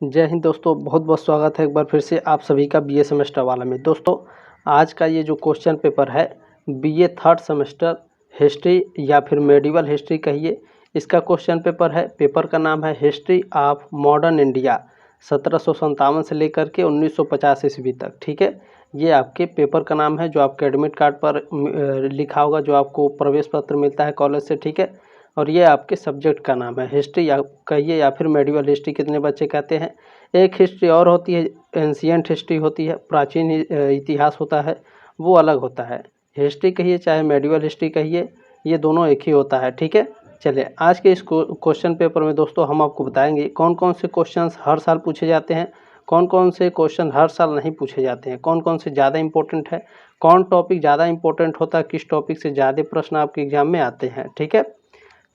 जय हिंद दोस्तों, बहुत बहुत स्वागत है एक बार फिर से आप सभी का बीए सेमेस्टर वाला में। दोस्तों आज का ये जो क्वेश्चन पेपर है बीए थर्ड सेमेस्टर हिस्ट्री या फिर मेडिवल हिस्ट्री कहिए, इसका क्वेश्चन पेपर है। पेपर का नाम है हिस्ट्री ऑफ मॉडर्न इंडिया 1757 से लेकर के 1950 ईस्वी तक। ठीक है, ये आपके पेपर का नाम है जो आपके एडमिट कार्ड पर लिखा होगा, जो आपको प्रवेश पत्र मिलता है कॉलेज से। ठीक है, और ये आपके सब्जेक्ट का नाम है हिस्ट्री या कहिए या फिर मेडिवल हिस्ट्री, कितने बच्चे कहते हैं। एक हिस्ट्री और होती है, एंशियंट हिस्ट्री होती है, प्राचीन इतिहास होता है, वो अलग होता है। हिस्ट्री कहिए चाहे मेडिवल हिस्ट्री कहिए, ये दोनों एक ही होता है। ठीक है, चलिए आज के इस क्वेश्चन पेपर में दोस्तों हम आपको बताएंगे कौन कौन से क्वेश्चंस हर साल पूछे जाते हैं, कौन कौन से क्वेश्चन हर साल नहीं पूछे जाते हैं, कौन कौन से ज़्यादा इंपॉर्टेंट है, कौन टॉपिक ज़्यादा इंपॉर्टेंट होता है, किस टॉपिक से ज़्यादा प्रश्न आपके एग्जाम में आते हैं। ठीक है,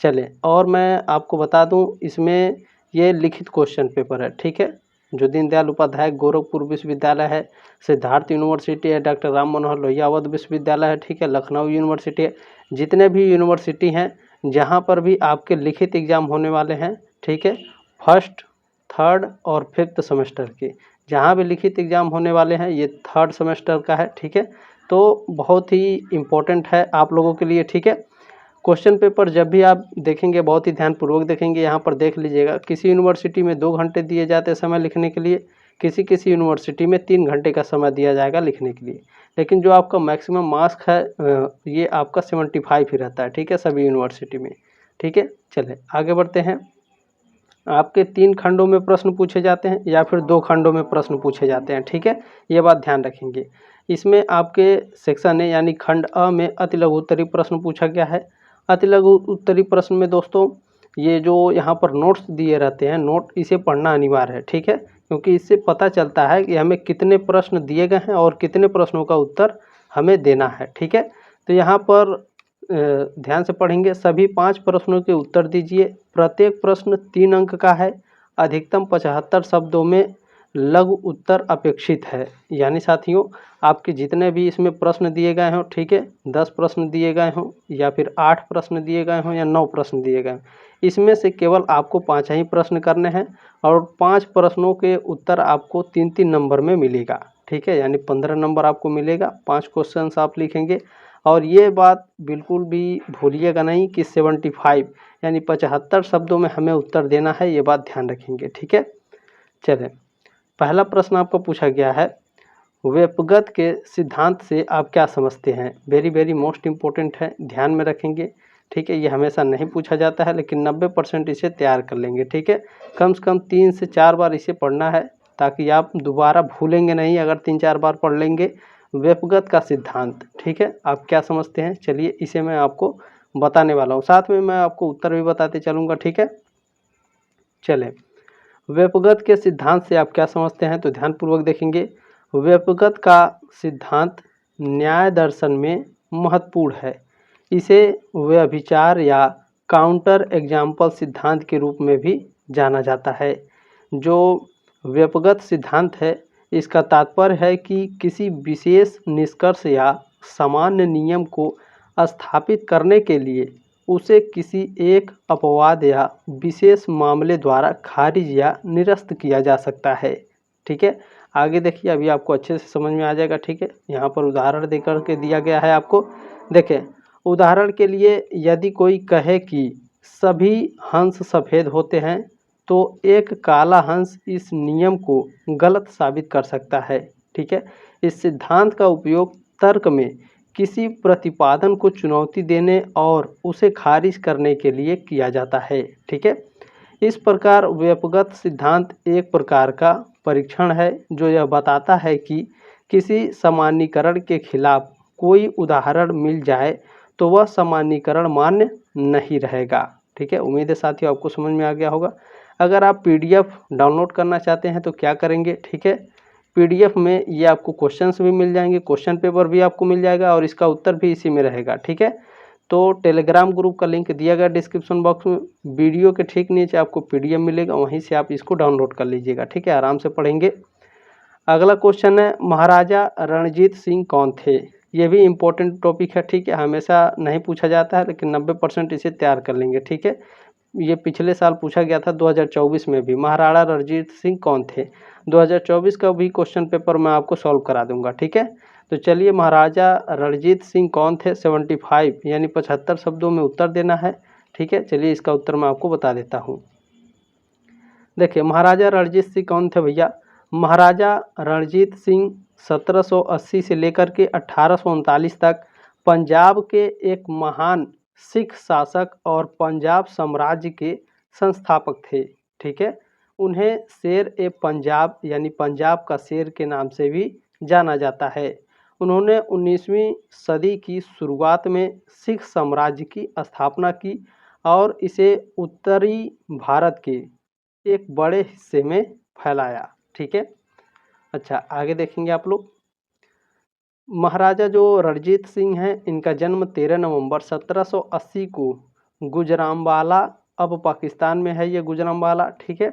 चले और मैं आपको बता दूं, इसमें ये लिखित क्वेश्चन पेपर है। ठीक है, जो दीनदयाल उपाध्याय गोरखपुर विश्वविद्यालय है, सिद्धार्थ यूनिवर्सिटी है, डॉक्टर राम मनोहर लोहिया अवध विश्वविद्यालय है, ठीक है, लखनऊ यूनिवर्सिटी है, जितने भी यूनिवर्सिटी हैं जहाँ पर भी आपके लिखित एग्जाम होने वाले हैं। ठीक है, फर्स्ट थर्ड और फिफ्थ सेमेस्टर के जहाँ भी लिखित एग्जाम होने वाले हैं, ये थर्ड सेमेस्टर का है। ठीक है, तो बहुत ही इम्पोर्टेंट है आप लोगों के लिए। ठीक है, क्वेश्चन पेपर जब भी आप देखेंगे बहुत ही ध्यानपूर्वक देखेंगे। यहाँ पर देख लीजिएगा, किसी यूनिवर्सिटी में 2 घंटे दिए जाते हैं समय लिखने के लिए, किसी किसी यूनिवर्सिटी में 3 घंटे का समय दिया जाएगा लिखने के लिए, लेकिन जो आपका मैक्सिमम मार्क्स है ये आपका 75 ही रहता है। ठीक है, सभी यूनिवर्सिटी में। ठीक है, चले आगे बढ़ते हैं। आपके 3 खंडों में प्रश्न पूछे जाते हैं या फिर 2 खंडों में प्रश्न पूछे जाते हैं। ठीक है, ये बात ध्यान रखेंगे। इसमें आपके सेक्शन ए यानी खंड अ में अति लघु उत्तरीय प्रश्न पूछा गया है। अति लघु उत्तरीय प्रश्न में दोस्तों ये जो यहाँ पर नोट्स दिए रहते हैं, नोट इसे पढ़ना अनिवार्य है। ठीक है, क्योंकि इससे पता चलता है कि हमें कितने प्रश्न दिए गए हैं और कितने प्रश्नों का उत्तर हमें देना है। ठीक है, तो यहाँ पर ध्यान से पढ़ेंगे। सभी 5 प्रश्नों के उत्तर दीजिए। प्रत्येक प्रश्न 3 अंक का है। अधिकतम 75 शब्दों में लघु उत्तर अपेक्षित है। यानी साथियों, आपके जितने भी इसमें प्रश्न दिए गए हों, ठीक है, 10 प्रश्न दिए गए हों या फिर 8 प्रश्न दिए गए हों या 9 प्रश्न दिए गए हों, इसमें से केवल आपको 5 ही प्रश्न करने हैं और 5 प्रश्नों के उत्तर आपको 3-3 नंबर में मिलेगा। ठीक है, यानी 15 नंबर आपको मिलेगा। 5 क्वेश्चन आप लिखेंगे और ये बात बिल्कुल भी भूलिएगा नहीं कि 75 यानी 75 शब्दों में हमें उत्तर देना है, ये बात ध्यान रखेंगे। ठीक है, चलें पहला प्रश्न आपको पूछा गया है, व्यपगत के सिद्धांत से आप क्या समझते हैं। वेरी वेरी मोस्ट इम्पोर्टेंट है, ध्यान में रखेंगे। ठीक है, ये हमेशा नहीं पूछा जाता है, लेकिन 90% इसे तैयार कर लेंगे। ठीक है, कम से कम 3 से 4 बार इसे पढ़ना है ताकि आप दोबारा भूलेंगे नहीं अगर 3-4 बार पढ़ लेंगे। व्यपगत का सिद्धांत, ठीक है, आप क्या समझते हैं, चलिए इसे मैं आपको बताने वाला हूँ, साथ में मैं आपको उत्तर भी बताते चलूँगा। ठीक है, चलें व्यपगत के सिद्धांत से आप क्या समझते हैं, तो ध्यानपूर्वक देखेंगे। व्यपगत का सिद्धांत न्याय दर्शन में महत्वपूर्ण है। इसे व्यभिचार या काउंटर एग्जाम्पल सिद्धांत के रूप में भी जाना जाता है। जो व्यपगत सिद्धांत है, इसका तात्पर्य है कि किसी विशेष निष्कर्ष या सामान्य नियम को स्थापित करने के लिए उसे किसी एक अपवाद या विशेष मामले द्वारा खारिज या निरस्त किया जा सकता है। ठीक है, आगे देखिए, अभी आपको अच्छे से समझ में आ जाएगा। ठीक है, यहाँ पर उदाहरण देकर के दिया गया है आपको। देखें, उदाहरण के लिए यदि कोई कहे कि सभी हंस सफ़ेद होते हैं, तो एक काला हंस इस नियम को गलत साबित कर सकता है। ठीक है, इस सिद्धांत का उपयोग तर्क में किसी प्रतिपादन को चुनौती देने और उसे खारिज करने के लिए किया जाता है। ठीक है, इस प्रकार व्यपगत सिद्धांत एक प्रकार का परीक्षण है जो यह बताता है कि किसी सामान्यीकरण के खिलाफ कोई उदाहरण मिल जाए तो वह सामान्यीकरण मान्य नहीं रहेगा। ठीक है, उम्मीद है साथियों आपको समझ में आ गया होगा। अगर आप PDF डाउनलोड करना चाहते हैं तो क्या करेंगे, ठीक है, PDF में ये आपको क्वेश्चंस भी मिल जाएंगे, क्वेश्चन पेपर भी आपको मिल जाएगा और इसका उत्तर भी इसी में रहेगा। ठीक है, तो टेलीग्राम ग्रुप का लिंक दिया गया डिस्क्रिप्शन बॉक्स में, वीडियो के ठीक नीचे आपको PDF मिलेगा, वहीं से आप इसको डाउनलोड कर लीजिएगा। ठीक है, आराम से पढ़ेंगे। अगला क्वेश्चन है, महाराजा रणजीत सिंह कौन थे। ये भी इम्पोर्टेंट टॉपिक है। ठीक है, हमेशा नहीं पूछा जाता है, लेकिन 90% इसे तैयार कर लेंगे। ठीक है, ये पिछले साल पूछा गया था 2024 में भी। महाराणा रणजीत सिंह कौन थे? 2024 का भी क्वेश्चन पेपर मैं आपको सॉल्व करा दूंगा, ठीक है। तो चलिए, महाराजा रणजीत सिंह कौन थे? 75 यानी 75 शब्दों में उत्तर देना है, ठीक है। चलिए, इसका उत्तर मैं आपको बता देता हूँ। देखिए, महाराजा रणजीत सिंह कौन थे भैया? महाराजा रणजीत सिंह 1780 से लेकर के 1839 तक पंजाब के एक महान सिख शासक और पंजाब साम्राज्य के संस्थापक थे, ठीक है। उन्हें शेर ए पंजाब यानी पंजाब का शेर के नाम से भी जाना जाता है। उन्होंने 19वीं सदी की शुरुआत में सिख साम्राज्य की स्थापना की और इसे उत्तरी भारत के एक बड़े हिस्से में फैलाया, ठीक है। अच्छा, आगे देखेंगे आप लोग। महाराजा जो रणजीत सिंह हैं, इनका जन्म 13 नवंबर 1780 को गुजरांवाला, अब पाकिस्तान में है ये गुजरांवाला, ठीक है,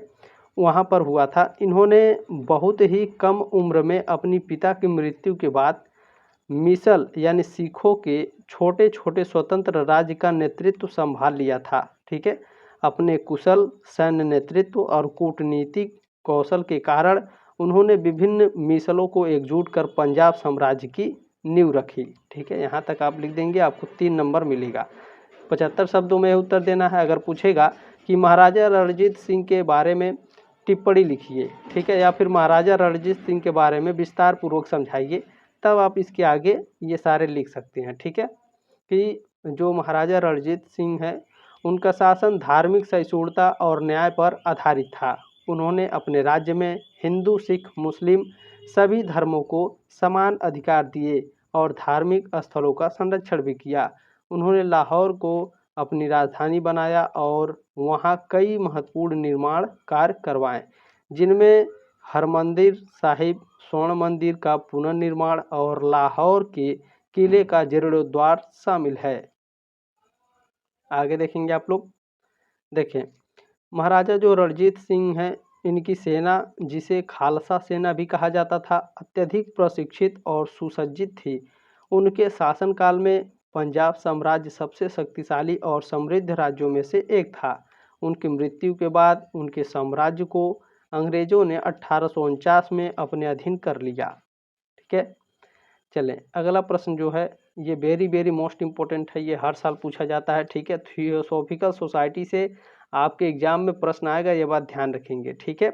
वहाँ पर हुआ था। इन्होंने बहुत ही कम उम्र में अपनी पिता की मृत्यु के बाद मिसल यानी सिखों के छोटे छोटे स्वतंत्र राज्य का नेतृत्व संभाल लिया था, ठीक है। अपने कुशल सैन्य नेतृत्व और कूटनीतिक कौशल के कारण उन्होंने विभिन्न मिसलों को एकजुट कर पंजाब साम्राज्य की नींव रखी, ठीक है। यहाँ तक आप लिख देंगे, आपको 3 नंबर मिलेगा। 75 शब्दों में उत्तर देना है। अगर पूछेगा कि महाराजा रणजीत सिंह के बारे में टिप्पणी लिखिए, ठीक है, या फिर महाराजा रणजीत सिंह के बारे में विस्तार पूर्वक समझाइए, तब आप इसके आगे ये सारे लिख सकते हैं, ठीक है। कि जो महाराजा रणजीत सिंह हैं, उनका शासन धार्मिक सहिष्णुता और न्याय पर आधारित था। उन्होंने अपने राज्य में हिंदू, सिख, मुस्लिम सभी धर्मों को समान अधिकार दिए और धार्मिक स्थलों का संरक्षण भी किया। उन्होंने लाहौर को अपनी राजधानी बनाया और वहाँ कई महत्वपूर्ण निर्माण कार्य करवाए, जिनमें हरमंदिर साहिब, स्वर्ण मंदिर का पुनर्निर्माण और लाहौर के किले का जीर्णोद्धार शामिल है। आगे देखेंगे आप लोग। देखें, महाराजा जो रणजीत सिंह हैं, इनकी सेना, जिसे खालसा सेना भी कहा जाता था, अत्यधिक प्रशिक्षित और सुसज्जित थी। उनके शासनकाल में पंजाब साम्राज्य सबसे शक्तिशाली और समृद्ध राज्यों में से एक था। उनकी मृत्यु के बाद उनके साम्राज्य को अंग्रेजों ने 1849 में अपने अधीन कर लिया, ठीक है। चलें, अगला प्रश्न जो है ये वेरी वेरी मोस्ट इम्पोर्टेंट है, ये हर साल पूछा जाता है, ठीक है। थियोसॉफिकल सोसाइटी से आपके एग्जाम में प्रश्न आएगा, ये बात ध्यान रखेंगे, ठीक है।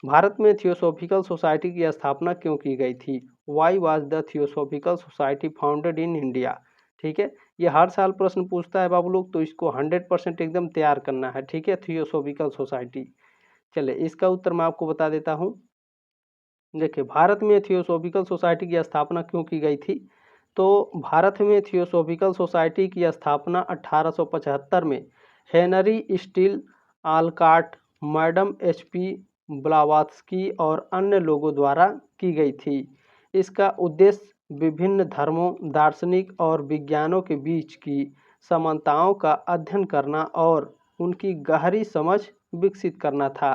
भारत में थियोसॉफिकल सोसाइटी की स्थापना क्यों की गई थी? Why was the theosophical society founded in India, ठीक है। ये हर साल प्रश्न पूछता है बाबू लोग, तो इसको 100% एकदम तैयार करना है, ठीक है। थियोसॉफिकल सोसाइटी, चले इसका उत्तर मैं आपको बता देता हूँ। देखिए, भारत में थियोसॉफिकल सोसाइटी की स्थापना क्यों की गई थी? तो भारत में थियोसॉफिकल सोसाइटी की स्थापना 1875 में Henry Steel Olcott, madam HP Blavatsky और अन्य लोगों द्वारा की गई थी। इसका उद्देश्य विभिन्न धर्मों, दार्शनिक और विज्ञानों के बीच की समानताओं का अध्ययन करना और उनकी गहरी समझ विकसित करना था।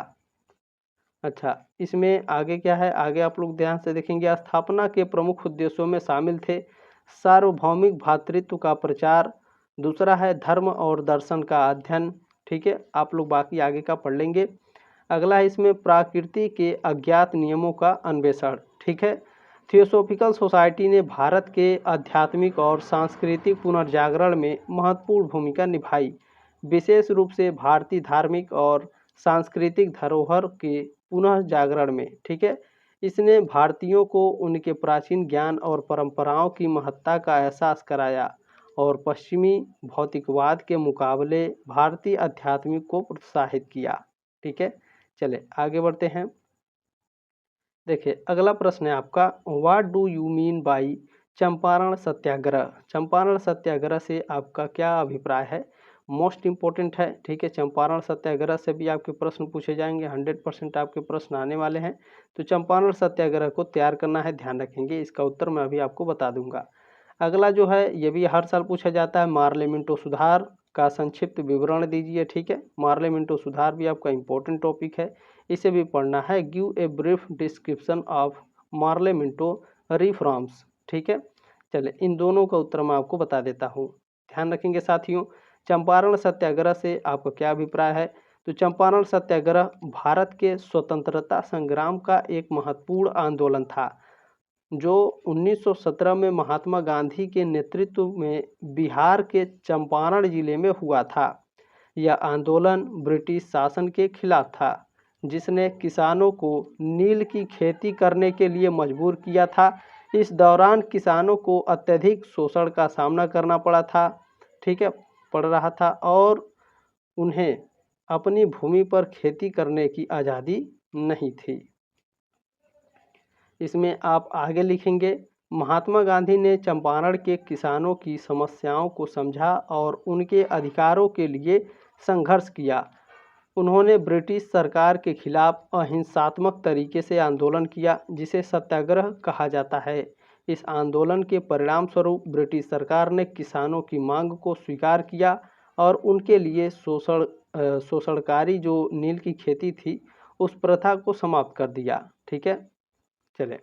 अच्छा, इसमें आगे क्या है, आगे आप लोग ध्यान से देखेंगे। स्थापना के प्रमुख उद्देश्यों में शामिल थे सार्वभौमिक भ्रातृत्व का प्रचार, दूसरा है धर्म और दर्शन का अध्ययन, ठीक है। आप लोग बाकी आगे का पढ़ लेंगे। अगला है इसमें प्रकृति के अज्ञात नियमों का अन्वेषण, ठीक है। थियोसॉफिकल सोसाइटी ने भारत के आध्यात्मिक और सांस्कृतिक पुनर्जागरण में महत्वपूर्ण भूमिका निभाई, विशेष रूप से भारतीय धार्मिक और सांस्कृतिक धरोहर के पुनः जागरण में, ठीक है। इसने भारतीयों को उनके प्राचीन ज्ञान और परंपराओं की महत्ता का एहसास कराया और पश्चिमी भौतिकवाद के मुकाबले भारतीय आध्यात्मिक को प्रोत्साहित किया, ठीक है। चले आगे बढ़ते हैं। देखिए, अगला प्रश्न है आपका, what do you mean by Champaran Satyagraha? Champaran Satyagraha से आपका क्या अभिप्राय है? मोस्ट इम्पोर्टेंट है, ठीक है। चंपारण सत्याग्रह से भी आपके प्रश्न पूछे जाएंगे, 100% आपके प्रश्न आने वाले हैं। तो चंपारण सत्याग्रह को तैयार करना है, ध्यान रखेंगे। इसका उत्तर मैं अभी आपको बता दूंगा। अगला जो है ये भी हर साल पूछा जाता है, मार्ले मिंटो सुधार का संक्षिप्त विवरण दीजिए, ठीक है। मार्ले मिंटो सुधार भी आपका इम्पोर्टेंट टॉपिक है, इसे भी पढ़ना है। Give a brief description of Morley Minto reforms, ठीक है। चले इन दोनों का उत्तर मैं आपको बता देता हूँ, ध्यान रखेंगे साथियों। चंपारण सत्याग्रह से आपका क्या अभिप्राय है? तो चंपारण सत्याग्रह भारत के स्वतंत्रता संग्राम का एक महत्वपूर्ण आंदोलन था जो 1917 में महात्मा गांधी के नेतृत्व में बिहार के चंपारण जिले में हुआ था। यह आंदोलन ब्रिटिश शासन के खिलाफ था जिसने किसानों को नील की खेती करने के लिए मजबूर किया था। इस दौरान किसानों को अत्यधिक शोषण का सामना करना पड़ा था, ठीक है, पड़ रहा था और उन्हें अपनी भूमि पर खेती करने की आज़ादी नहीं थी। इसमें आप आगे लिखेंगे, महात्मा गांधी ने चंपारण के किसानों की समस्याओं को समझा और उनके अधिकारों के लिए संघर्ष किया। उन्होंने ब्रिटिश सरकार के खिलाफ अहिंसात्मक तरीके से आंदोलन किया जिसे सत्याग्रह कहा जाता है। इस आंदोलन के परिणाम स्वरूप ब्रिटिश सरकार ने किसानों की मांग को स्वीकार किया और उनके लिए शोषणकारी जो नील की खेती थी उस प्रथा को समाप्त कर दिया। ठीक है, चले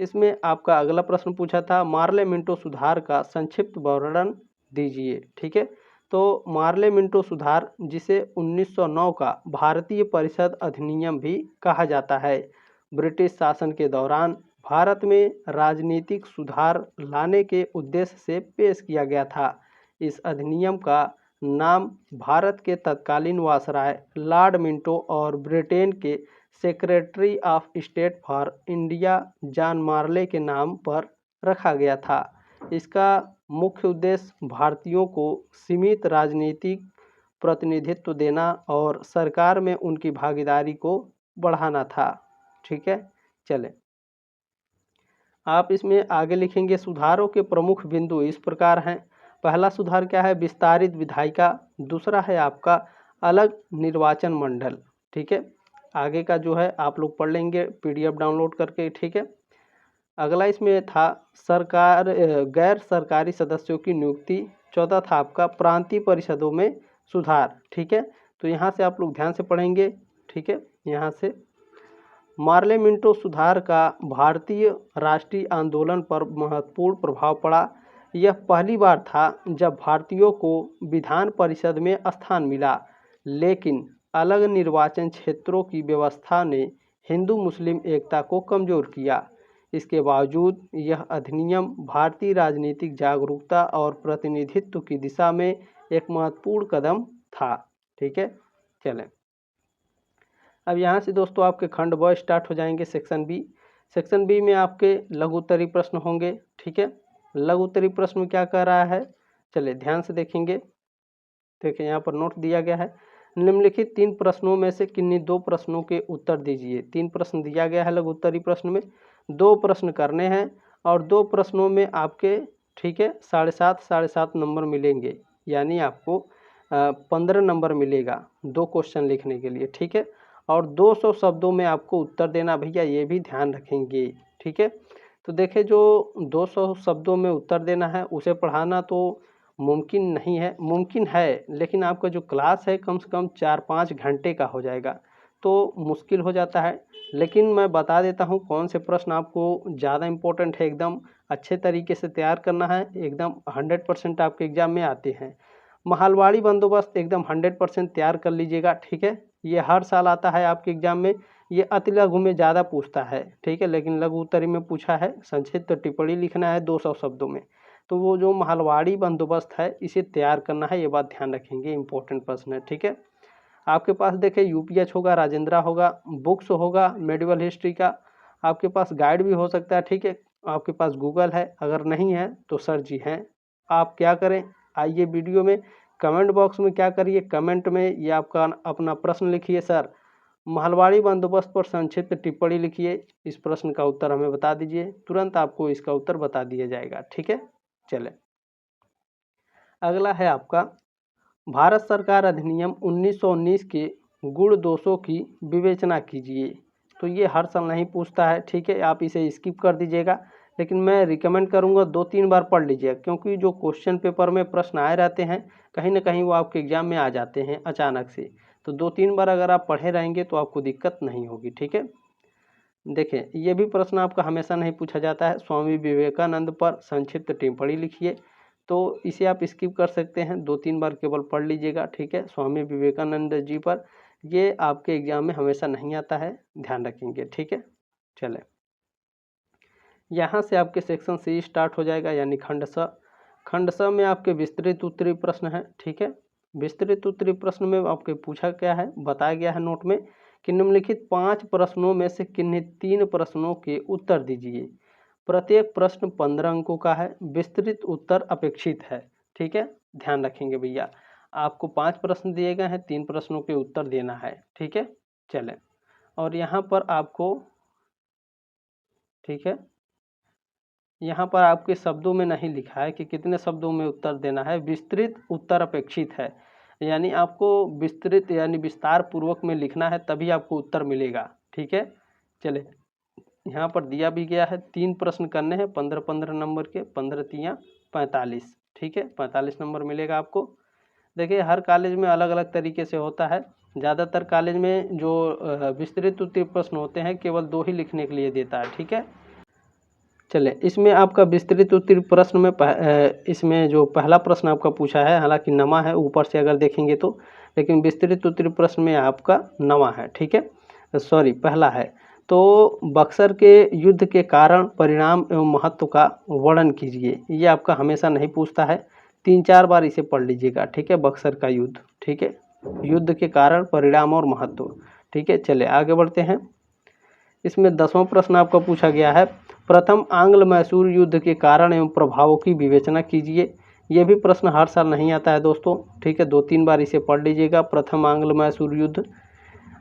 इसमें आपका अगला प्रश्न पूछा था, मार्ले मिंटो सुधार का संक्षिप्त वर्णन दीजिए। ठीक है, तो मार्ले मिंटो सुधार जिसे 1909 का भारतीय परिषद अधिनियम भी कहा जाता है, ब्रिटिश शासन के दौरान भारत में राजनीतिक सुधार लाने के उद्देश्य से पेश किया गया था। इस अधिनियम का नाम भारत के तत्कालीन वायसराय लॉर्ड मिंटो और ब्रिटेन के secretary of state for India John Morley के नाम पर रखा गया था। इसका मुख्य उद्देश्य भारतीयों को सीमित राजनीतिक प्रतिनिधित्व देना और सरकार में उनकी भागीदारी को बढ़ाना था। ठीक है, चले आप इसमें आगे लिखेंगे, सुधारों के प्रमुख बिंदु इस प्रकार हैं। पहला सुधार क्या है, विस्तारित विधायिका। दूसरा है आपका अलग निर्वाचन मंडल। ठीक है, आगे का जो है आप लोग पढ़ लेंगे PDF डाउनलोड करके। ठीक है, अगला इसमें था गैर सरकारी सदस्यों की नियुक्ति। चौथा था आपका प्रांतीय परिषदों में सुधार। ठीक है, तो यहाँ से आप लोग ध्यान से पढ़ेंगे। ठीक है, यहाँ से मार्ले मिंटो सुधार का भारतीय राष्ट्रीय आंदोलन पर महत्वपूर्ण प्रभाव पड़ा। यह पहली बार था जब भारतीयों को विधान परिषद में स्थान मिला, लेकिन अलग निर्वाचन क्षेत्रों की व्यवस्था ने हिंदू मुस्लिम एकता को कमजोर किया। इसके बावजूद यह अधिनियम भारतीय राजनीतिक जागरूकता और प्रतिनिधित्व की दिशा में एक महत्वपूर्ण कदम था। ठीक है, चलें अब यहाँ से दोस्तों आपके खंड ब स्टार्ट हो जाएंगे। सेक्शन बी, सेक्शन बी में आपके लघु उत्तरीय प्रश्न होंगे। ठीक है, लघु उत्तरीय प्रश्न में क्या कह रहा है, चलिए ध्यान से देखेंगे। देखिए यहाँ पर नोट दिया गया है, निम्नलिखित 3 प्रश्नों में से किन्हीं 2 प्रश्नों के उत्तर दीजिए। 3 प्रश्न दिया गया है लघु उत्तरीय प्रश्न में, 2 प्रश्न करने हैं और 2 प्रश्नों में आपके, ठीक है, 7.5 नंबर मिलेंगे, यानी आपको 15 नंबर मिलेगा 2 क्वेश्चन लिखने के लिए। ठीक है, और 200 शब्दों में आपको उत्तर देना, भैया ये भी ध्यान रखेंगे। ठीक है, तो देखिए जो 200 शब्दों में उत्तर देना है उसे पढ़ाना तो मुमकिन नहीं है, मुमकिन है लेकिन आपका जो क्लास है कम से कम 4-5 घंटे का हो जाएगा तो मुश्किल हो जाता है। लेकिन मैं बता देता हूँ कौन से प्रश्न आपको ज़्यादा इम्पोर्टेंट है, एकदम अच्छे तरीके से तैयार करना है, एकदम 100% आपके एग्ज़ाम में आते हैं। महलवाड़ी बंदोबस्त एकदम 100% तैयार कर लीजिएगा। ठीक है, ये हर साल आता है आपके एग्जाम में, ये अति लघु में ज़्यादा पूछता है। ठीक है, लेकिन लघु उत्तरीय में पूछा है, संक्षिप्त टिप्पणी लिखना है 200 शब्दों में, तो वो जो महलवाड़ी बंदोबस्त है इसे तैयार करना है, ये बात ध्यान रखेंगे, इंपॉर्टेंट प्रश्न है। ठीक है, आपके पास देखें UPH होगा, राजेंद्रा होगा, बुक्स होगा मेडिवल हिस्ट्री का, आपके पास गाइड भी हो सकता है। ठीक है, आपके पास गूगल है, अगर नहीं है तो सर जी हैं। आप क्या करें, आइए वीडियो में कमेंट बॉक्स में क्या करिए, कमेंट में ये आपका अपना प्रश्न लिखिए, सर महलवाड़ी बंदोबस्त पर संक्षिप्त टिप्पणी लिखिए, इस प्रश्न का उत्तर हमें बता दीजिए, तुरंत आपको इसका उत्तर बता दिया जाएगा। ठीक है, चले अगला है आपका भारत सरकार अधिनियम 1919 के गुण दोषों की विवेचना कीजिए। तो ये हर साल नहीं पूछता है। ठीक है, आप इसे स्किप कर दीजिएगा, लेकिन मैं रिकमेंड करूंगा 2-3 बार पढ़ लीजिएगा, क्योंकि जो क्वेश्चन पेपर में प्रश्न आए रहते हैं कहीं ना कहीं वो आपके एग्जाम में आ जाते हैं अचानक से, तो 2-3 बार अगर आप पढ़े रहेंगे तो आपको दिक्कत नहीं होगी। ठीक है, देखें ये भी प्रश्न आपका हमेशा नहीं पूछा जाता है, स्वामी विवेकानंद पर संक्षिप्त टिप्पणी लिखिए। तो इसे आप स्किप कर सकते हैं, 2-3 बार केवल पढ़ लीजिएगा, ठीक है। स्वामी विवेकानंद जी पर ये आपके एग्जाम में हमेशा नहीं आता है, ध्यान रखेंगे, ठीक है। चलें, यहाँ से आपके सेक्शन सी स्टार्ट हो जाएगा, यानी खंड स। खंड स में आपके विस्तृत उत्तरीय प्रश्न है, ठीक है। विस्तृत उत्तरीय प्रश्न में आपके पूछा क्या है, बताया गया है नोट में कि निम्नलिखित 5 प्रश्नों में से किन्हीं 3 प्रश्नों के उत्तर दीजिए। प्रत्येक प्रश्न 15 अंकों का है, विस्तृत उत्तर अपेक्षित है, ठीक है। ध्यान रखेंगे भैया, आपको 5 प्रश्न दिए गए हैं, 3 प्रश्नों के उत्तर देना है, ठीक है। चलें, और यहाँ पर आपको, ठीक है, यहाँ पर आपके शब्दों में नहीं लिखा है कि कितने शब्दों में उत्तर देना है, विस्तृत उत्तर अपेक्षित है, यानी आपको विस्तृत यानी विस्तार पूर्वक में लिखना है, तभी आपको उत्तर मिलेगा, ठीक है। चले, यहाँ पर दिया भी गया है 3 प्रश्न करने हैं, 15-15 नंबर के, 15×3 45, ठीक है। 45 नंबर मिलेगा आपको। देखिए, हर कॉलेज में अलग अलग तरीके से होता है। ज़्यादातर कॉलेज में जो विस्तृत उत्तरीय प्रश्न होते हैं केवल 2 ही लिखने के लिए देता है, ठीक है। चले, इसमें आपका विस्तृत उत्तरीय प्रश्न में इसमें जो पहला प्रश्न आपका पूछा है, हालांकि नमा है ऊपर से अगर देखेंगे तो, लेकिन विस्तृत उत्तरीय प्रश्न में आपका नमा है, ठीक है, सॉरी पहला है। तो बक्सर के युद्ध के कारण, परिणाम एवं महत्व का वर्णन कीजिए। ये आपका हमेशा नहीं पूछता है, 3-4 बार इसे पढ़ लीजिएगा, ठीक है। बक्सर का युद्ध, ठीक है, युद्ध के कारण, परिणाम और महत्व, ठीक है। चले आगे बढ़ते हैं। इसमें 10वां प्रश्न आपका पूछा गया है, प्रथम आंग्ल मैसूर युद्ध के कारण एवं प्रभावों की विवेचना कीजिए। ये भी प्रश्न हर साल नहीं आता है दोस्तों, ठीक है, 2-3 बार इसे पढ़ लीजिएगा, प्रथम आंग्ल मैसूर युद्ध।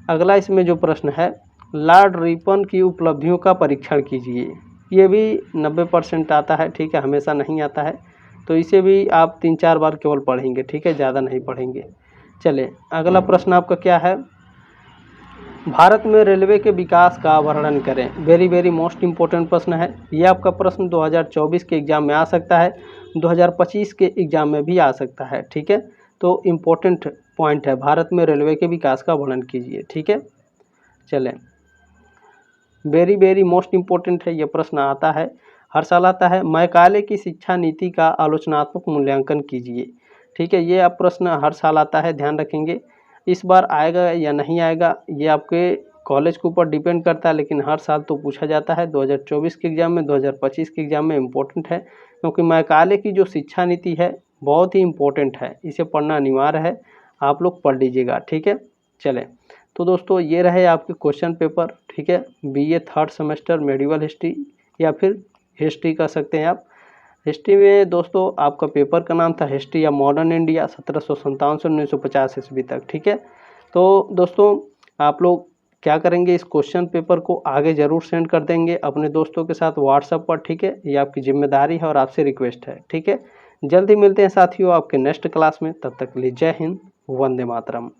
अगला इसमें जो प्रश्न है, लॉर्ड रिपन की उपलब्धियों का परीक्षण कीजिए। ये भी 90% आता है, ठीक है, हमेशा नहीं आता है, तो इसे भी आप 3-4 बार केवल पढ़ेंगे, ठीक है, ज़्यादा नहीं पढ़ेंगे। चले, अगला प्रश्न आपका क्या है, भारत में रेलवे के विकास का वर्णन करें। वेरी वेरी मोस्ट इम्पोर्टेंट प्रश्न है ये। आपका प्रश्न 2024 के एग्ज़ाम में आ सकता है, 2025 के एग्ज़ाम में भी आ सकता है, ठीक है। तो इम्पोर्टेंट पॉइंट है, भारत में रेलवे के विकास का वर्णन कीजिए, ठीक है। चलें, वेरी वेरी मोस्ट इम्पोर्टेंट है, ये प्रश्न आता है, हर साल आता है। मैकाले की शिक्षा नीति का आलोचनात्मक मूल्यांकन कीजिए, ठीक है। ये आप प्रश्न हर साल आता है, ध्यान रखेंगे। इस बार आएगा या नहीं आएगा ये आपके कॉलेज के ऊपर डिपेंड करता है, लेकिन हर साल तो पूछा जाता है। 2024 के एग्ज़ाम में, 2025 के एग्ज़ाम में इम्पोर्टेंट है, क्योंकि मैकाले की जो शिक्षा नीति है बहुत ही इम्पोर्टेंट है, इसे पढ़ना अनिवार्य है, आप लोग पढ़ लीजिएगा, ठीक है। चलें, तो दोस्तों ये रहे आपके क्वेश्चन पेपर, ठीक है। BA 3rd semester medieval history या फिर हिस्ट्री कह सकते हैं आप। हिस्ट्री में दोस्तों आपका पेपर का नाम था हिस्ट्री या मॉडर्न इंडिया 1757 से 1950 ईस्वी तक, ठीक है। तो दोस्तों आप लोग क्या करेंगे, इस क्वेश्चन पेपर को आगे ज़रूर सेंड कर देंगे अपने दोस्तों के साथ व्हाट्सएप पर, ठीक है। ये आपकी जिम्मेदारी है और आपसे रिक्वेस्ट है, ठीक है। जल्दी मिलते हैं साथियों आपके नेक्स्ट क्लास में, तब तक के लिए जय हिंद, वंदे मातरम।